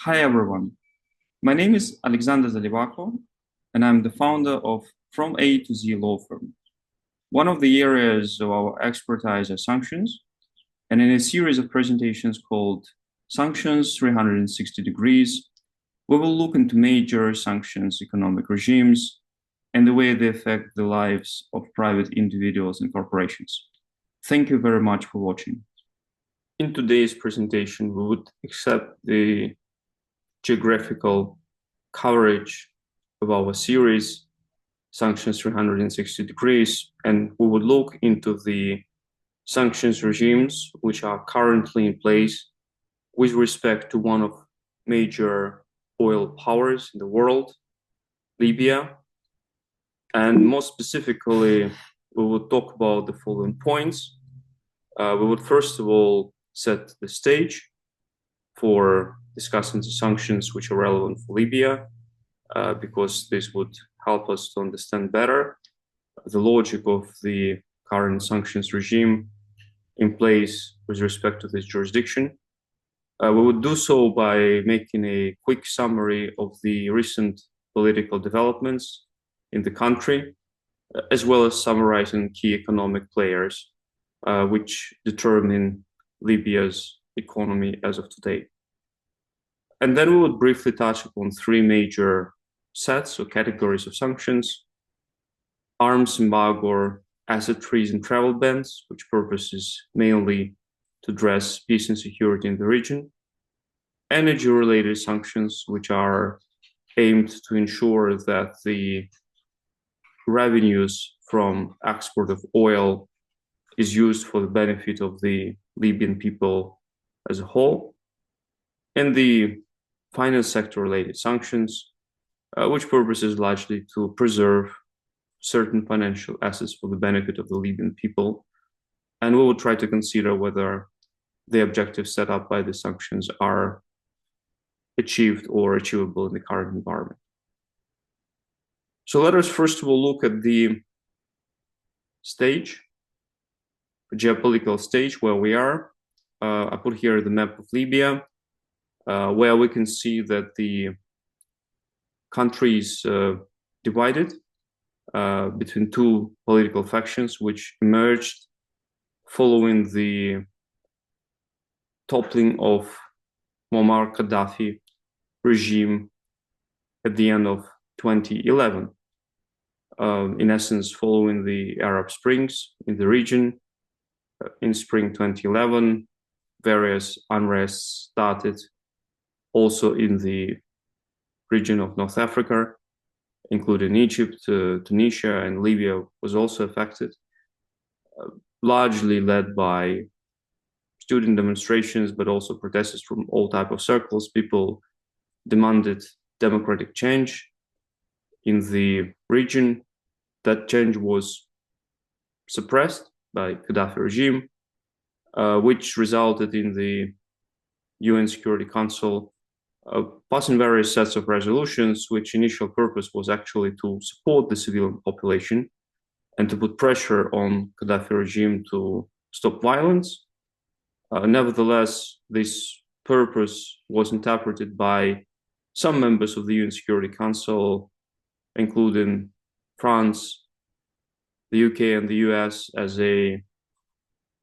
Hi everyone, my name is Alexander Zalivako, and I'm the founder of From A to Z law firm. One of the areas of our expertise are sanctions, and in a series of presentations called Sanctions 360 Degrees, we will look into major sanctions economic regimes and the way they affect the lives of private individuals and corporations. Thank you very much for watching. In today's presentation, we would accept the geographical coverage of our series, Sanctions 360 Degrees, and we would look into the sanctions regimes which are currently in place with respect to one of major oil powers in the world, Libya. And more specifically, we will talk about the following points. We would first of all set the stage for discussing the sanctions which are relevant for Libya, because this would help us to understand better the logic of the current sanctions regime in place with respect to this jurisdiction. We would do so by making a quick summary of the recent political developments in the country, as well as summarizing key economic players which determine Libya's economy as of today. And then we would briefly touch upon three major sets or categories of sanctions: arms embargo, asset freeze and travel bans, which purpose is mainly to address peace and security in the region; energy-related sanctions, which are aimed to ensure that the revenues from export of oil is used for the benefit of the Libyan people as a whole; and the finance sector-related sanctions, which purpose is largely to preserve certain financial assets for the benefit of the Libyan people. And we will try to consider whether the objectives set up by the sanctions are achieved or achievable in the current environment. So let us first of all look at the stage, the geopolitical stage where we are. I put here the map of Libya, where we can see that the country is divided between two political factions which emerged following the toppling of Muammar Gaddafi regime at the end of 2011. In essence, following the Arab Springs in the region, in spring 2011, various unrests started also in the region of North Africa, including Egypt, Tunisia, and Libya was also affected, largely led by student demonstrations, but also protesters from all types of circles. People demanded democratic change in the region. That change was suppressed by Gaddafi regime, which resulted in the UN Security Council passing various sets of resolutions, which initial purpose was actually to support the civilian population and to put pressure on Gaddafi regime to stop violence. Nevertheless, this purpose was interpreted by some members of the UN Security Council, including France, the UK, and the US, as a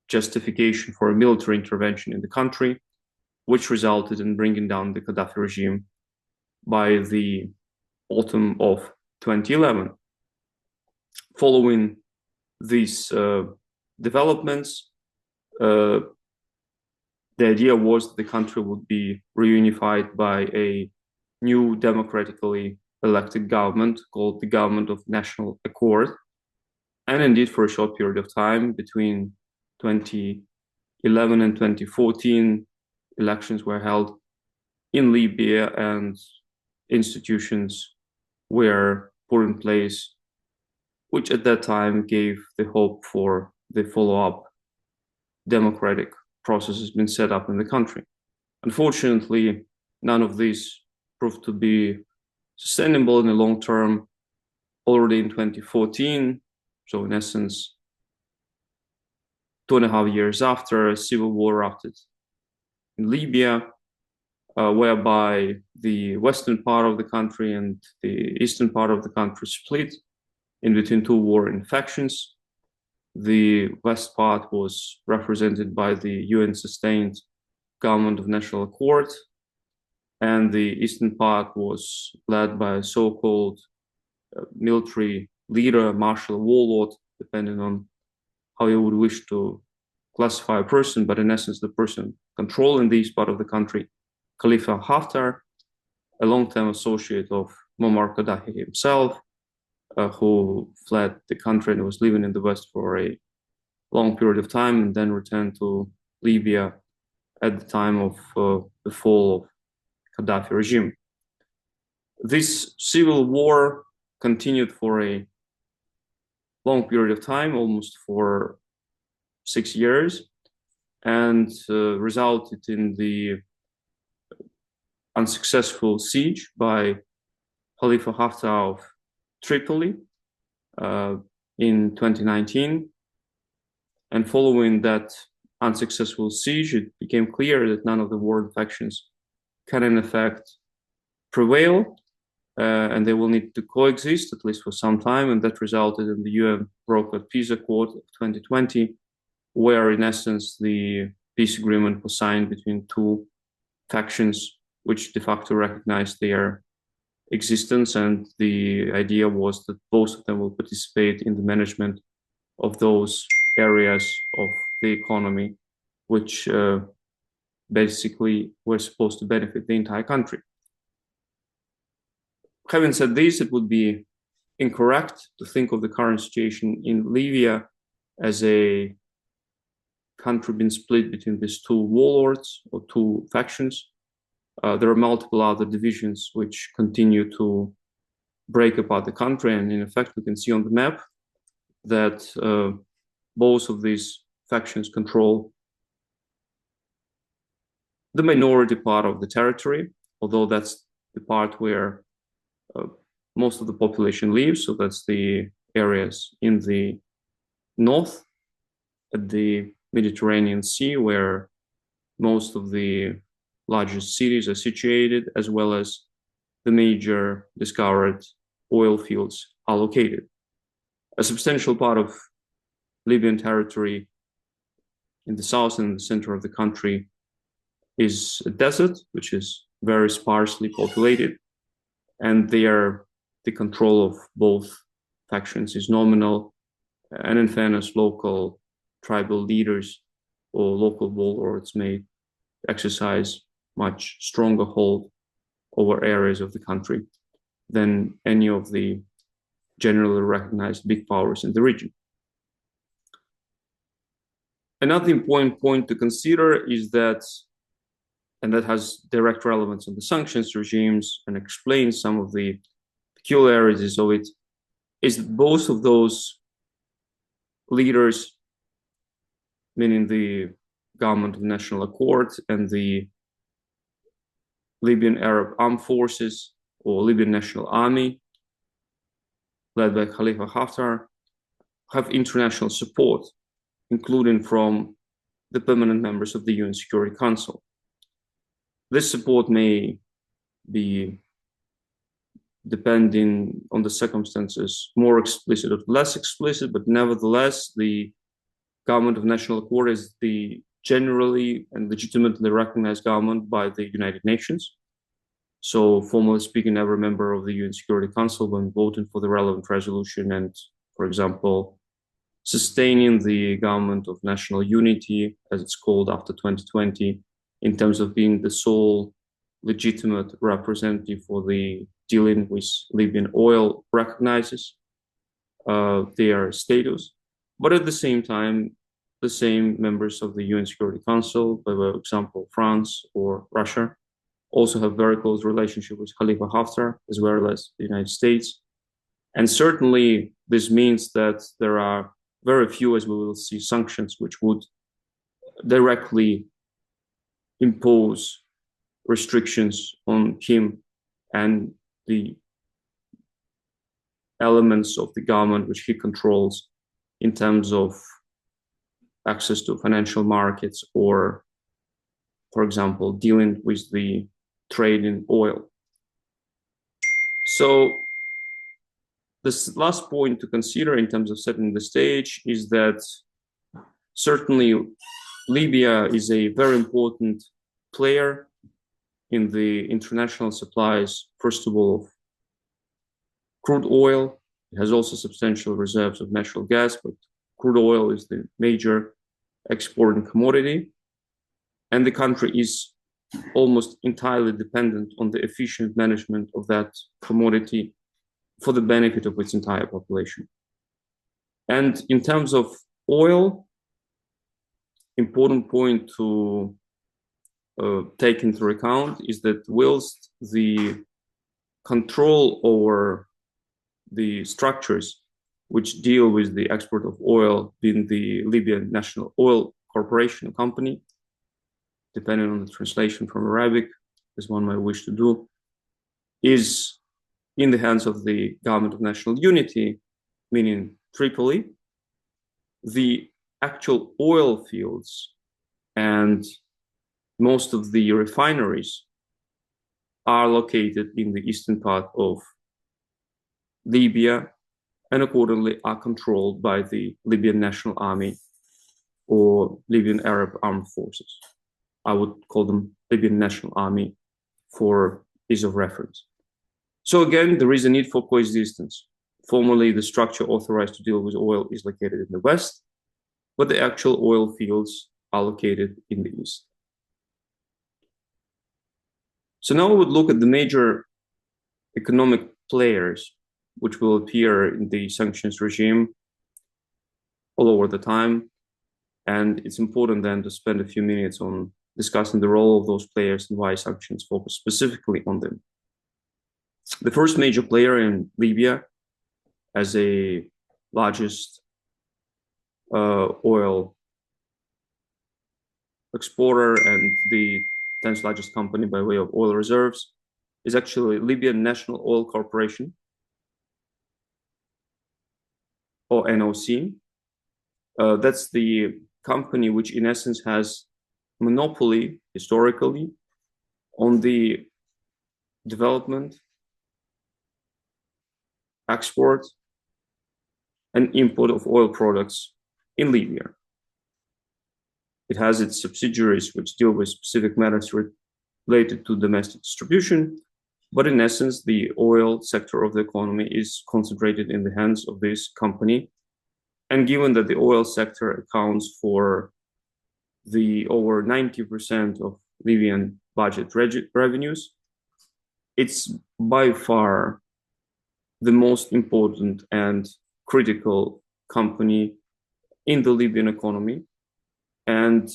justification for a military intervention in the country, which resulted in bringing down the Gaddafi regime by the autumn of 2011. Following these developments, the idea was that the country would be reunified by a new democratically elected government called the Government of National Accord. And indeed, for a short period of time, between 2011 and 2014, elections were held in Libya and institutions were put in place, which at that time gave the hope for the follow-up democratic process has been set up in the country. Unfortunately, none of these proved to be sustainable in the long term. Already in 2014, so in essence, 2.5 years after, a civil war erupted in Libya, whereby the western part of the country and the eastern part of the country split in between two warring factions. The west part was represented by the UN-sustained government of national accord, and the eastern part was led by a so-called military leader, martial warlord, depending on how you would wish to classify a person, but in essence, the person controlling this part of the country, Khalifa Haftar, a long-term associate of Muammar Gaddafi himself, who fled the country and was living in the West for a long period of time and then returned to Libya at the time of the fall of Gaddafi regime. This civil war continued for a long period of time, almost for 6 years, and resulted in the unsuccessful siege by Khalifa Haftar of Tripoli in 2019. And following that unsuccessful siege, it became clear that none of the warring factions can in effect prevail, and they will need to coexist at least for some time. And that resulted in the UN brokered peace accord of 2020, where in essence the peace agreement was signed between two factions which de facto recognized their existence, and the idea was that both of them will participate in the management of those areas of the economy which basically were supposed to benefit the entire country. Having said this, it would be incorrect to think of the current situation in Libya as a country being split between these two warlords or two factions. There are multiple other divisions which continue to break apart the country, and in effect we can see on the map that both of these factions control the minority part of the territory, although that's the part where most of the population lives. So that's the areas in the north at the Mediterranean Sea, where most of the largest cities are situated, as well as the major discovered oil fields are located. A substantial part of Libyan territory in the south and the center of the country is a desert, which is very sparsely populated, and there the control of both factions is nominal, and in fairness, local tribal leaders or local warlords may exercise much stronger hold over areas of the country than any of the generally recognized big powers in the region. Another important point to consider is that, and that has direct relevance on the sanctions regimes and explains some of the peculiarities of it, is that both of those leaders, meaning the government of national accord and the Libyan Arab Armed Forces or Libyan National Army, led by Khalifa Haftar, have international support, including from the permanent members of the UN Security Council. This support may be, depending on the circumstances, more explicit or less explicit, but nevertheless, the government of national accord is the generally and legitimately recognized government by the United Nations. So formally speaking, every member of the UN Security Council, when voting for the relevant resolution and, for example, sustaining the government of national unity, as it's called after 2020, in terms of being the sole legitimate representative for the dealing with Libyan oil, recognizes their status. But at the same time, the same members of the UN Security Council, for example, France or Russia, also have very close relationship with Khalifa Haftar, as well as the United States. And certainly this means that there are very few, as we will see, sanctions which would directly impose restrictions on him and the elements of the government which he controls in terms of access to financial markets or, for example, dealing with the trade in oil. So this last point to consider in terms of setting the stage is that certainly Libya is a very important player in the international supplies, first of all, of crude oil. It has also substantial reserves of natural gas, but crude oil is the major exporting commodity. And the country is almost entirely dependent on the efficient management of that commodity for the benefit of its entire population. And in terms of oil, important point to take into account is that whilst the control over the structures which deal with the export of oil, being the Libyan National Oil Corporation company, depending on the translation from Arabic, as one might wish to do, is in the hands of the Government of National Unity, meaning Tripoli. The actual oil fields and most of the refineries are located in the eastern part of Libya and accordingly are controlled by the Libyan National Army or Libyan Arab Armed Forces. I would call them Libyan National Army for ease of reference. So again, there is a need for coexistence. Formally, the structure authorized to deal with oil is located in the west, but the actual oil fields are located in the east. So now we would look at the major economic players which will appear in the sanctions regime all over the time. And it's important then to spend a few minutes on discussing the role of those players and why sanctions focus specifically on them. The first major player in Libya as a largest oil exporter and the 10th largest company by way of oil reserves is actually Libyan National Oil Corporation, or NOC. That's the company which in essence has monopoly historically on the development, export, and import of oil products in Libya. It has its subsidiaries which deal with specific matters related to domestic distribution, but in essence, the oil sector of the economy is concentrated in the hands of this company. And given that the oil sector accounts for the over 90% of Libyan budget revenues, it's by far the most important and critical company in the Libyan economy. And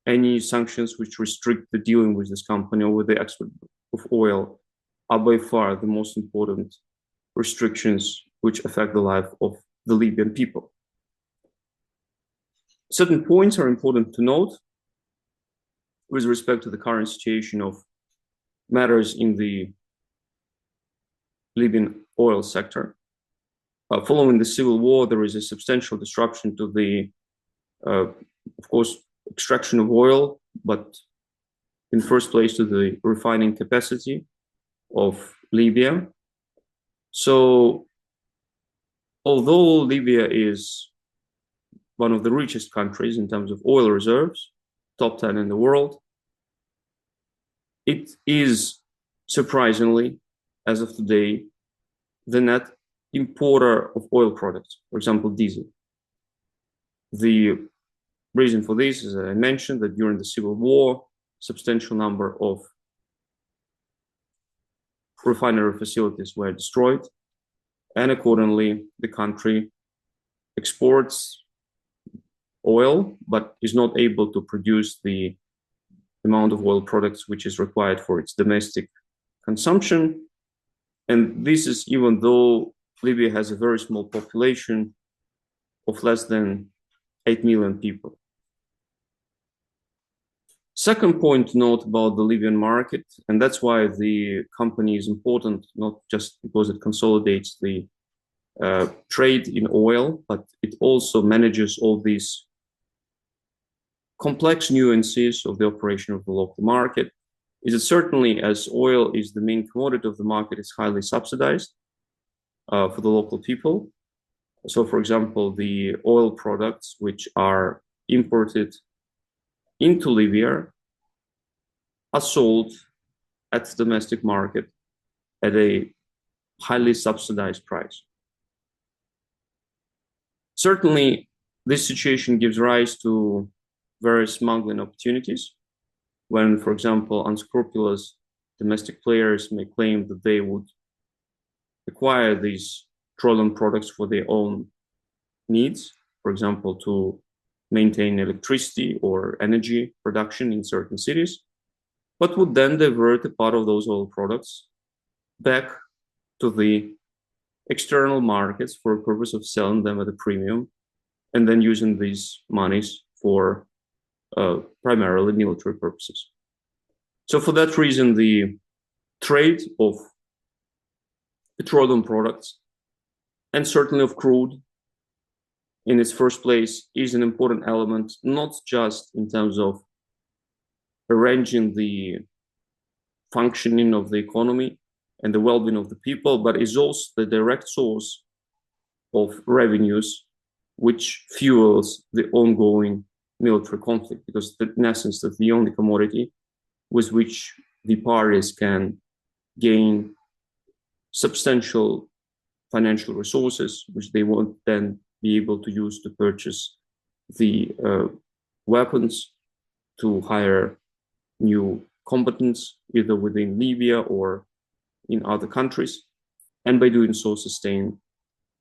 any sanctions which restrict the dealing with this company or with the export of oil are by far the most important restrictions which affect the life of the Libyan people. Certain points are important to note with respect to the current situation of matters in the Libyan oil sector. Following the civil war, there is a substantial disruption to the, of course, extraction of oil, but in first place to the refining capacity of Libya. So, although Libya is one of the richest countries in terms of oil reserves, top 10 in the world, it is surprisingly, as of today, the net importer of oil products, for example, diesel. The reason for this is, as I mentioned, that during the civil war, substantial number of refinery facilities were destroyed, and accordingly, the country exports oil, but is not able to produce the amount of oil products which is required for its domestic consumption. And this is even though Libya has a very small population of less than 8 million people. Second point to note about the Libyan market, and that's why the company is important, not just because it consolidates the trade in oil, but it also manages all these complex nuances of the operation of the local market, is that certainly as oil is the main commodity of the market, it's highly subsidized for the local people. So for example, the oil products which are imported into Libya are sold at the domestic market at a highly subsidized price. Certainly, this situation gives rise to various smuggling opportunities when, for example, unscrupulous domestic players may claim that they would acquire these petroleum products for their own needs, for example, to maintain electricity or energy production in certain cities, but would then divert a part of those oil products back to the external markets for the purpose of selling them at a premium and then using these monies for primarily military purposes. So for that reason, the trade of petroleum products and certainly of crude in its first place is an important element, not just in terms of arranging the functioning of the economy and the well-being of the people, but is also the direct source of revenues which fuels the ongoing military conflict, because in essence that's the only commodity with which the parties can gain substantial financial resources, which they won't then be able to use to purchase the weapons, to hire new combatants, either within Libya or in other countries, and by doing so sustain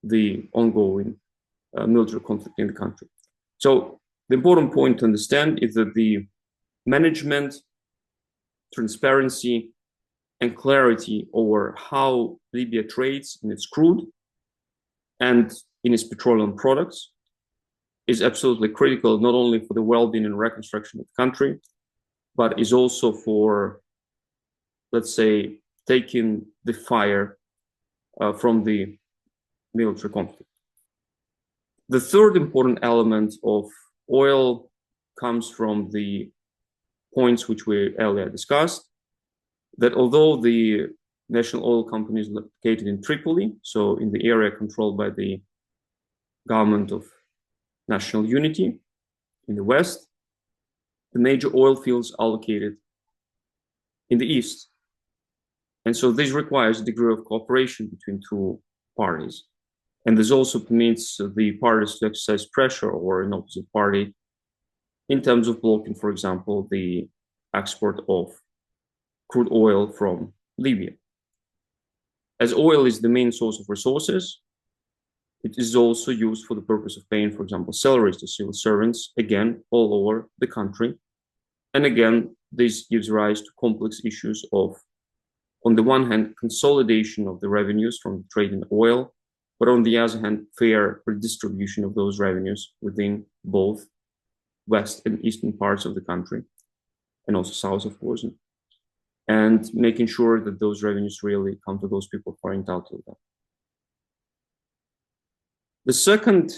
the ongoing military conflict in the country. So the important point to understand is that the management, transparency, and clarity over how Libya trades in its crude and in its petroleum products is absolutely critical, not only for the well-being and reconstruction of the country, but is also for, let's say, taking the fire from the military conflict. The third important element of oil comes from the points which we earlier discussed, that although the national oil company is located in Tripoli, so in the area controlled by the government of national unity in the west, the major oil fields are located in the east. And so this requires a degree of cooperation between two parties. And this also permits the parties to exercise pressure over an opposite party in terms of blocking, for example, the export of crude oil from Libya. As oil is the main source of resources, it is also used for the purpose of paying, for example, salaries to civil servants, again, all over the country. And again, this gives rise to complex issues of, on the one hand, consolidation of the revenues from the trade in oil, but on the other hand, fair redistribution of those revenues within both west and eastern parts of the country, and also south, of course, and making sure that those revenues really come to those people who are entitled to them. The second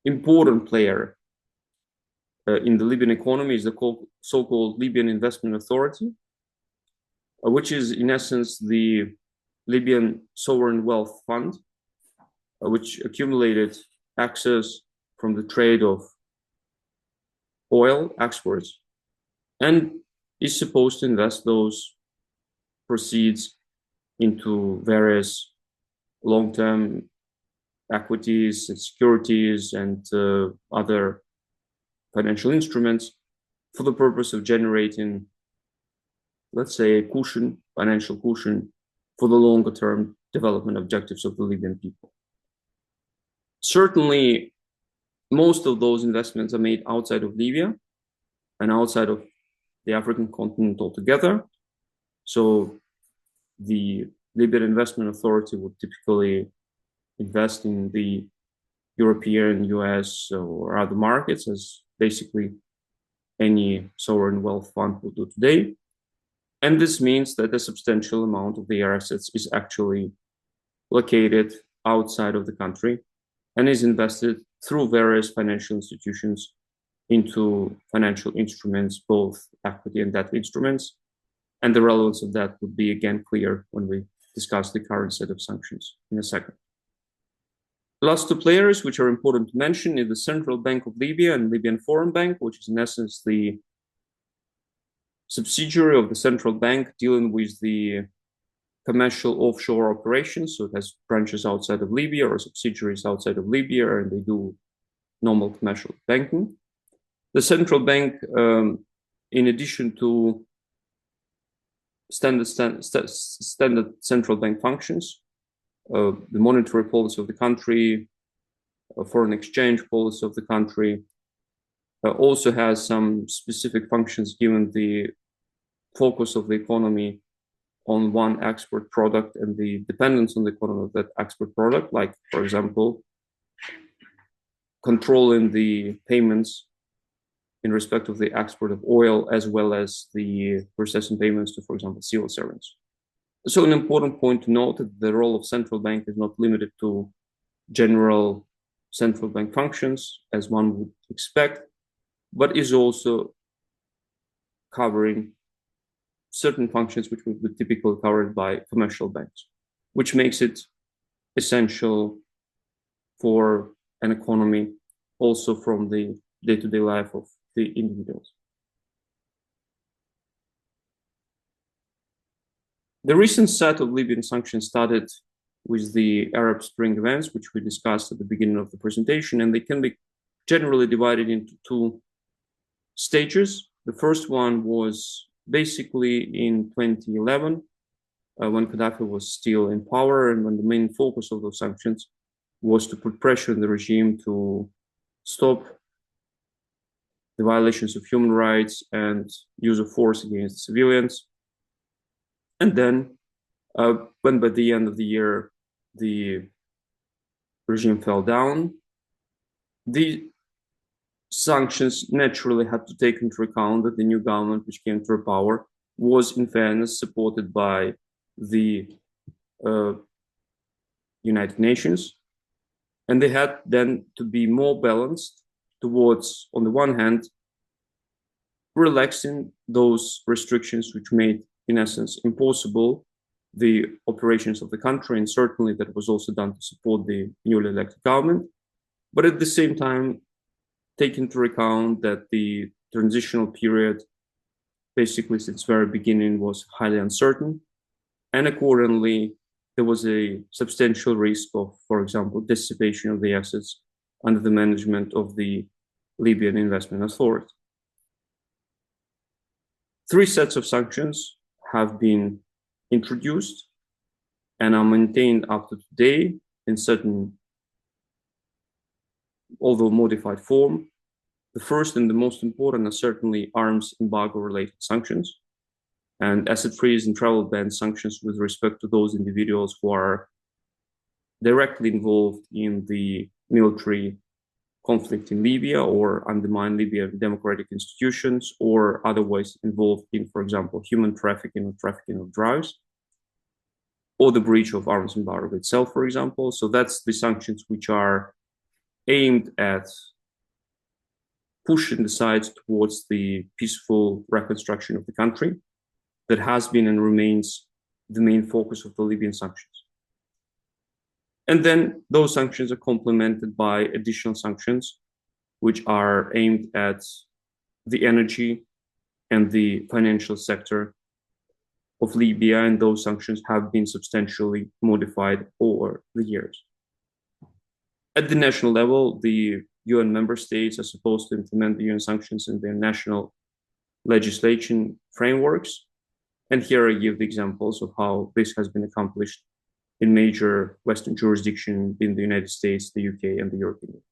important player in the Libyan economy is the so-called Libyan Investment Authority, which is in essence the Libyan Sovereign Wealth Fund, which accumulated access from the trade of oil exports and is supposed to invest those proceeds into various long-term equities and securities and other financial instruments for the purpose of generating, let's say, a cushion, financial cushion for the longer term development objectives of the Libyan people. Certainly, most of those investments are made outside of Libya and outside of the African continent altogether. So the Libyan Investment Authority would typically invest in the European, US, or other markets, as basically any sovereign wealth fund will do today. And this means that a substantial amount of their assets is actually located outside of the country and is invested through various financial institutions into financial instruments, both equity and debt instruments, And the relevance of that would be again clear when we discuss the current set of sanctions in a second. The last two players, which are important to mention, is the Central Bank of Libya and Libyan Foreign Bank, which is in essence the subsidiary of the central bank dealing with the commercial offshore operations. So it has branches outside of Libya or subsidiaries outside of Libya, and they do normal commercial banking. The central bank, in addition to standard central bank functions, the monetary policy of the country, foreign exchange policy of the country, also has some specific functions given the focus of the economy on one export product and the dependence on the economy of that export product, like, for example, controlling the payments in respect of the export of oil, as well as the processing payments to, for example, civil servants. So an important point to note that the role of central bank is not limited to general central bank functions, as one would expect, but is also covering certain functions which would be typically covered by commercial banks, which makes it essential for an economy also from the day-to-day life of the individuals. The recent set of Libyan sanctions started with the Arab Spring events, which we discussed at the beginning of the presentation, and they can be generally divided into two stages. The first one was basically in 2011, when Gaddafi was still in power, and when the main focus of those sanctions was to put pressure on the regime to stop the violations of human rights and use of force against civilians. And then, when by the end of the year, the regime fell down, the sanctions naturally had to take into account that the new government which came to power was, in fairness, supported by the United Nations. And they had then to be more balanced towards, on the one hand, relaxing those restrictions which made, in essence, impossible the operations of the country, and certainly that was also done to support the newly elected government. But at the same time, take into account that the transitional period, basically since very beginning, was highly uncertain, and accordingly, there was a substantial risk of, for example, dissipation of the assets under the management of the Libyan Investment Authority. 3 sets of sanctions have been introduced and are maintained up to today in certain, although modified form. The first and the most important are certainly arms embargo-related sanctions and asset freeze and travel ban sanctions with respect to those individuals who are directly involved in the military conflict in Libya or undermine Libyan democratic institutions or otherwise involved in, for example, human trafficking or trafficking of drugs, or the breach of arms embargo itself, for example. So that's the sanctions which are aimed at pushing the sides towards the peaceful reconstruction of the country that has been and remains the main focus of the Libyan sanctions. And then those sanctions are complemented by additional sanctions, which are aimed at the energy and the financial sector of Libya, and those sanctions have been substantially modified over the years. At the national level, the UN member states are supposed to implement the UN sanctions in their national legislation frameworks. And here I give the examples of how this has been accomplished in major Western jurisdictions in the United States, the UK, and the European Union.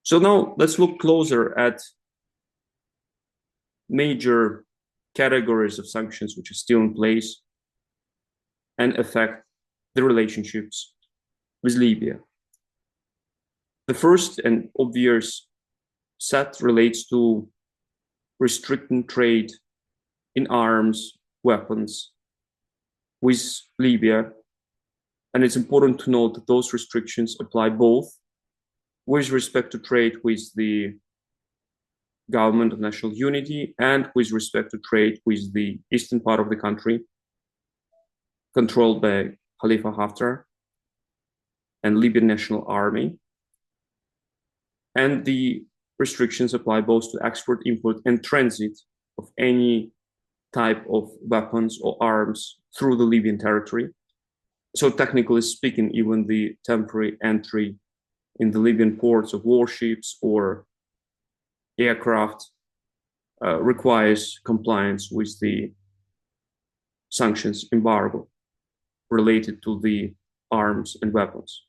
So now let's look closer at major categories of sanctions which are still in place and affect the relationships with Libya. The first and obvious set relates to restricting trade in arms, weapons with Libya. And it's important to note that those restrictions apply both with respect to trade with the government of national unity and with respect to trade with the eastern part of the country, controlled by Khalifa Haftar and Libyan National Army. And the restrictions apply both to export, import, and transit of any type of weapons or arms through the Libyan territory. So technically speaking, even the temporary entry in the Libyan ports of warships or aircraft requires compliance with the sanctions embargo related to the arms and weapons.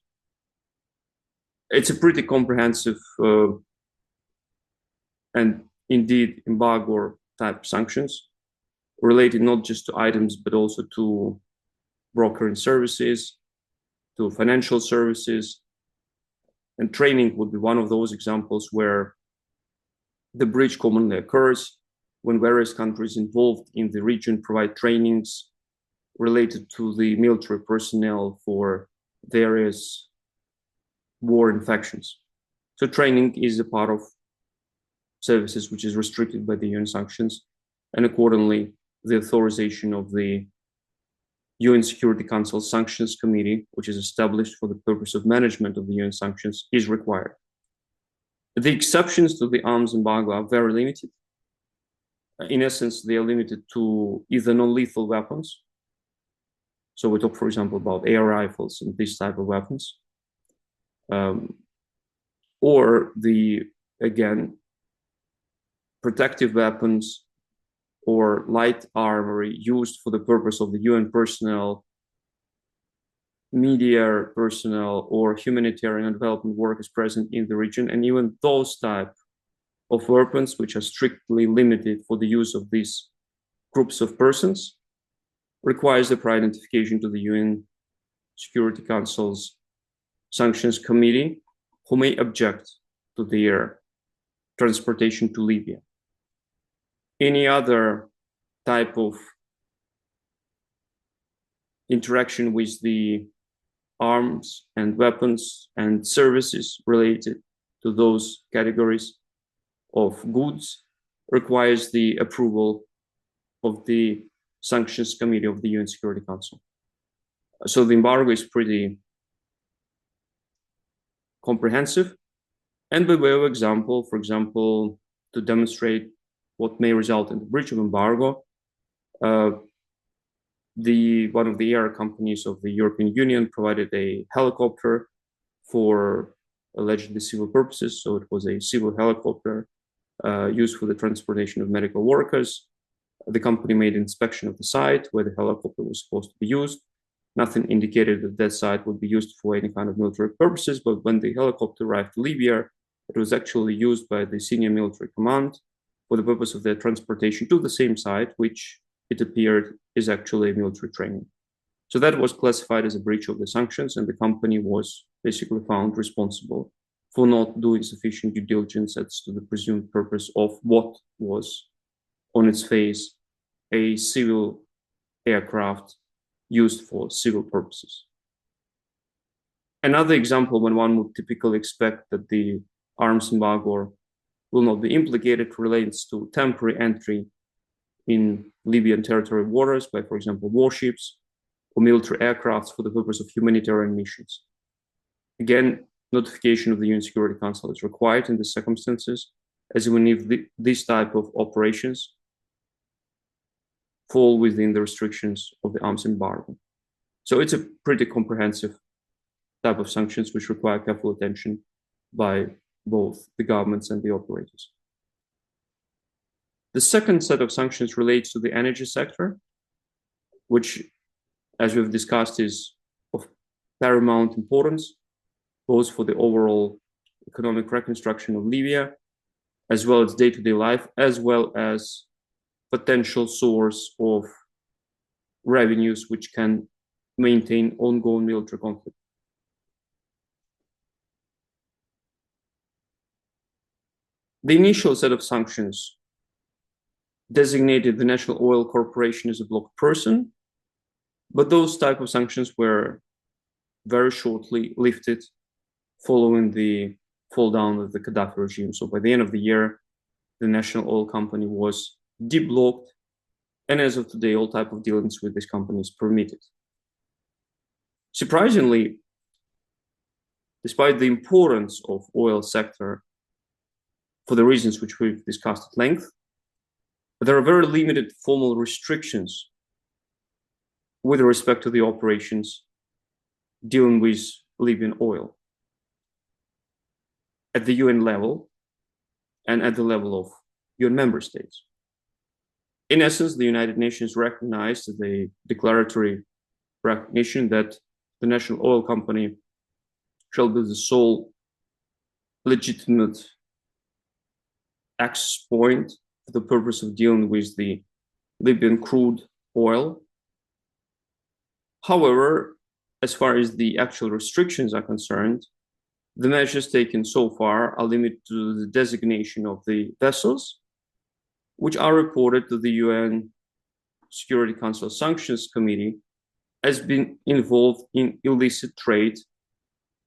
It's a pretty comprehensive and indeed embargo type sanctions related not just to items, but also to brokering services, to financial services. And training would be one of those examples where the breach commonly occurs when various countries involved in the region provide trainings related to the military personnel for various war infections. So training is a part of services which is restricted by the UN sanctions, and accordingly, the authorization of the UN Security Council Sanctions Committee, which is established for the purpose of management of the UN sanctions, is required. The exceptions to the arms embargo are very limited. In essence, they are limited to either non-lethal weapons. So we talk, for example, about air rifles and this type of weapons. Or the, again, protective weapons or light armory used for the purpose of the UN personnel, media personnel, or humanitarian and development workers present in the region, and even those type of weapons which are strictly limited for the use of these groups of persons, requires the prior identification to the UN Security Council's Sanctions Committee, who may object to their transportation to Libya. Any other type of interaction with the arms and weapons and services related to those categories of goods requires the approval of the Sanctions Committee of the UN Security Council. So the embargo is pretty comprehensive. And by way of example, for example, to demonstrate what may result in the breach of embargo, one of the air companies of the European Union provided a helicopter for allegedly civil purposes. So it was a civil helicopter used for the transportation of medical workers. The company made an inspection of the site where the helicopter was supposed to be used. Nothing indicated that that site would be used for any kind of military purposes, but when the helicopter arrived to Libya, it was actually used by the senior military command for the purpose of their transportation to the same site, which it appeared is actually military training. So that was classified as a breach of the sanctions, and the company was basically found responsible for not doing sufficient due diligence as to the presumed purpose of what was on its face a civil aircraft used for civil purposes. Another example when one would typically expect that the arms embargo will not be implicated relates to temporary entry in Libyan territorial waters by, for example, warships or military aircrafts for the purpose of humanitarian missions. Again, notification of the UN Security Council is required in these circumstances, as even if this type of operations fall within the restrictions of the arms embargo. So it's a pretty comprehensive type of sanctions which require careful attention by both the governments and the operators. The second set of sanctions relates to the energy sector, which, as we've discussed, is of paramount importance, both for the overall economic reconstruction of Libya, as well as day-to-day life, as well as potential source of revenues which can maintain ongoing military conflict. The initial set of sanctions designated the National Oil Corporation as a blocked person, but those type of sanctions were very shortly lifted following the fall down of the Gaddafi regime. So by the end of the year, the national oil company was deblocked, and as of today, all type of dealings with this company is permitted. Surprisingly, despite the importance of oil sector for the reasons which we've discussed at length, there are very limited formal restrictions with respect to the operations dealing with Libyan oil at the UN level and at the level of UN member states. In essence, the United Nations recognized the declaratory recognition that the national oil company shall be the sole legitimate access point for the purpose of dealing with the Libyan crude oil. However, as far as the actual restrictions are concerned, the measures taken so far are limited to the designation of the vessels, which are reported to the UN Security Council Sanctions Committee as being involved in illicit trade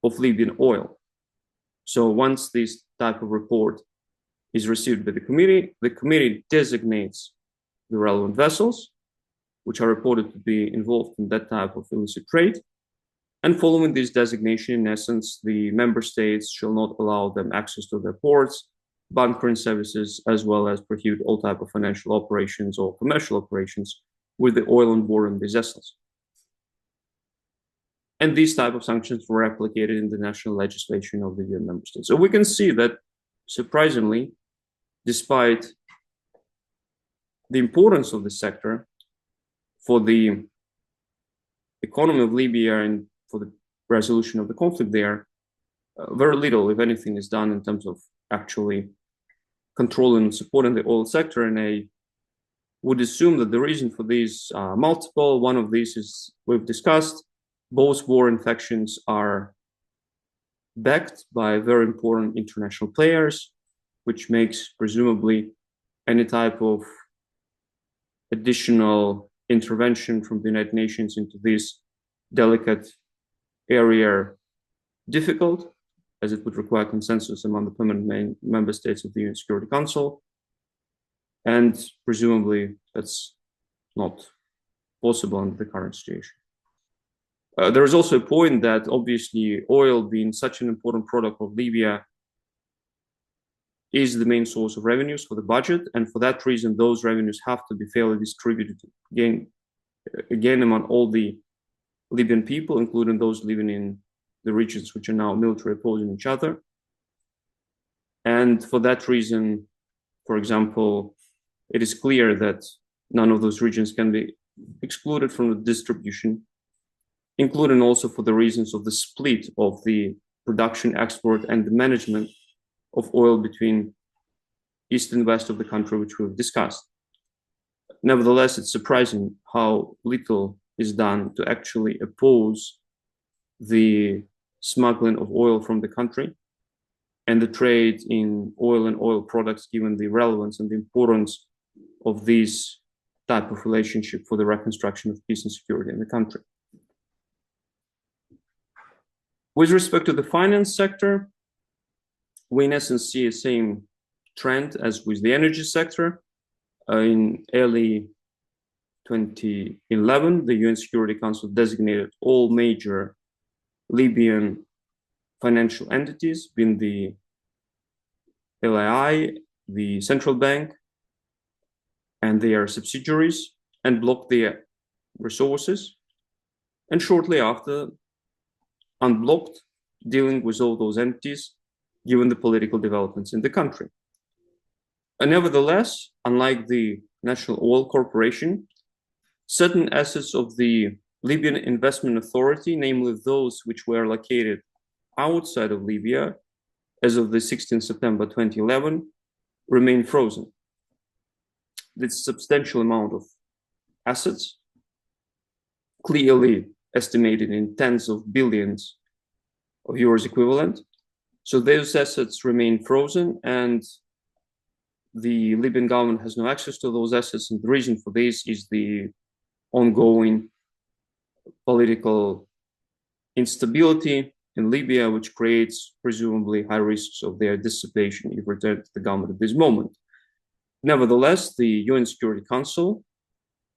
of Libyan oil. So once this type of report is received by the committee designates the relevant vessels, which are reported to be involved in that type of illicit trade. And following this designation, in essence, the member states shall not allow them access to their ports, bunkering services, as well as prohibit all type of financial operations or commercial operations with the oil on board in these vessels. And these type of sanctions were replicated in the national legislation of the UN member states. So we can see that, surprisingly, despite the importance of the sector for the economy of Libya and for the resolution of the conflict there, very little, if anything, is done in terms of actually controlling and supporting the oil sector. And I would assume that the reason for these are multiple. One of these is we've discussed. Both war and factions are backed by very important international players, which makes presumably any type of additional intervention from the United Nations into this delicate area difficult, as it would require consensus among the permanent member states of the UN Security Council. And presumably that's not possible under the current situation. There is also a point that obviously oil, being such an important product of Libya, is the main source of revenues for the budget. And for that reason, those revenues have to be fairly distributed again among all the Libyan people, including those living in the regions which are now military opposing each other. And for that reason, for example, it is clear that none of those regions can be excluded from the distribution, including also for the reasons of the split of the production, export, and the management of oil between east and west of the country, which we've discussed. Nevertheless, it's surprising how little is done to actually oppose the smuggling of oil from the country and the trade in oil and oil products, given the relevance and the importance of this type of relationship for the reconstruction of peace and security in the country. With respect to the finance sector, we in essence see the same trend as with the energy sector. In early 2011, the UN Security Council designated all major Libyan financial entities, being the LII, the central bank, and their subsidiaries, and blocked their resources. And shortly after, unblocked, dealing with all those entities, given the political developments in the country. And nevertheless, unlike the National Oil Corporation, certain assets of the Libyan Investment Authority, namely those which were located outside of Libya as of the 16th September 2011, remain frozen. This substantial amount of assets, clearly estimated in tens of billions of euros equivalent. So those assets remain frozen, and the Libyan government has no access to those assets. And the reason for this is the ongoing political instability in Libya, which creates presumably high risks of their dissipation if returned to the government at this moment. Nevertheless, the UN Security Council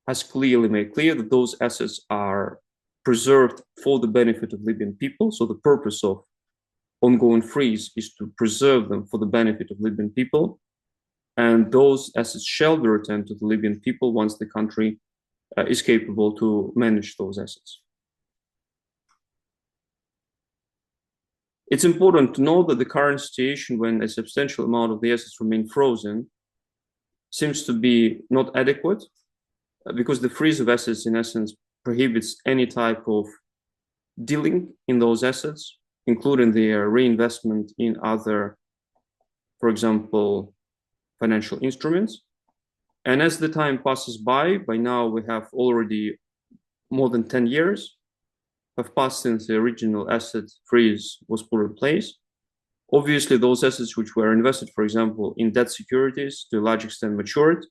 has clearly made clear that those assets are preserved for the benefit of Libyan people. So the purpose of ongoing freeze is to preserve them for the benefit of Libyan people. And those assets shall be returned to the Libyan people once the country is capable to manage those assets. It's important to note that the current situation, when a substantial amount of the assets remain frozen, seems to be not adequate, because the freeze of assets, in essence, prohibits any type of dealing in those assets, including their reinvestment in other, for example, financial instruments. And as the time passes by now we have already more than 10 years have passed since the original asset freeze was put in place. Obviously, those assets which were invested, for example, in debt securities, to a large extent matured,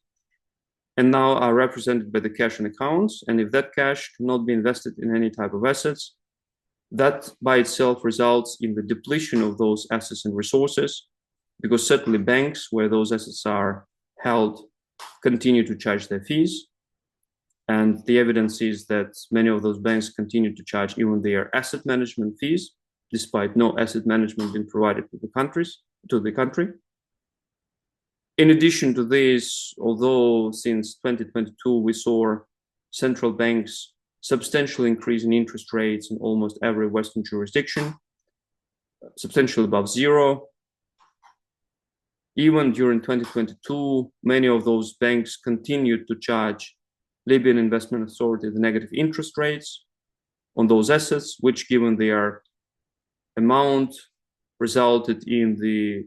and now are represented by the cash in accounts. And if that cash cannot be invested in any type of assets, that by itself results in the depletion of those assets and resources, because certainly banks where those assets are held continue to charge their fees. And the evidence is that many of those banks continue to charge even their asset management fees, despite no asset management being provided to the country. In addition to this, although since 2022 we saw central banks substantially increasing interest rates in almost every Western jurisdiction, substantially above zero, even during 2022, many of those banks continued to charge Libyan Investment Authority the negative interest rates on those assets, which, given their amount, resulted in the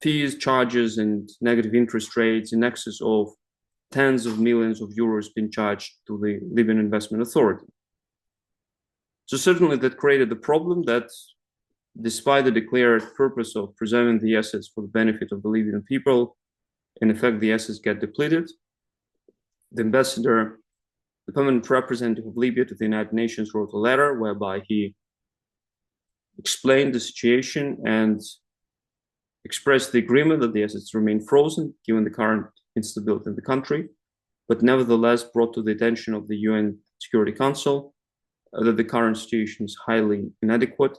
fees, charges, and negative interest rates in excess of tens of millions of euros being charged to the Libyan Investment Authority. So certainly that created the problem that, despite the declared purpose of preserving the assets for the benefit of the Libyan people, in effect, the assets get depleted. The ambassador, the permanent representative of Libya to the United Nations, wrote a letter whereby he explained the situation and expressed the agreement that the assets remain frozen given the current instability in the country, but nevertheless brought to the attention of the UN Security Council that the current situation is highly inadequate,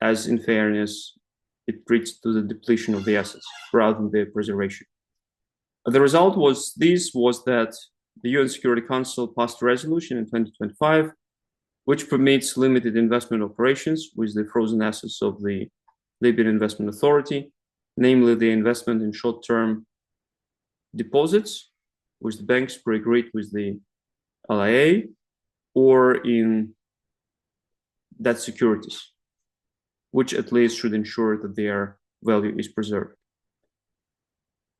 as in fairness, it leads to the depletion of the assets rather than their preservation. The result was that the UN Security Council passed a resolution in 2025, which permits limited investment operations with the frozen assets of the Libyan Investment Authority, namely the investment in short-term deposits, which the banks pre-agreed with the LIA, or in debt securities, which at least should ensure that their value is preserved.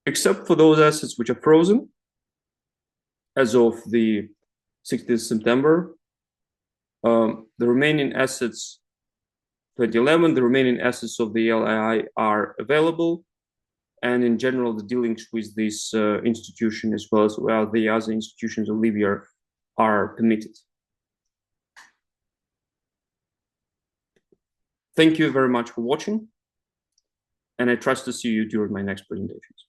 Except for those assets which are frozen, as of the 16th September, the remaining assets, 2011, the remaining assets of the LII are available. And in general, the dealings with this institution, as well as the other institutions of Libya, are permitted. Thank you very much for watching, and I trust to see you during my next presentations.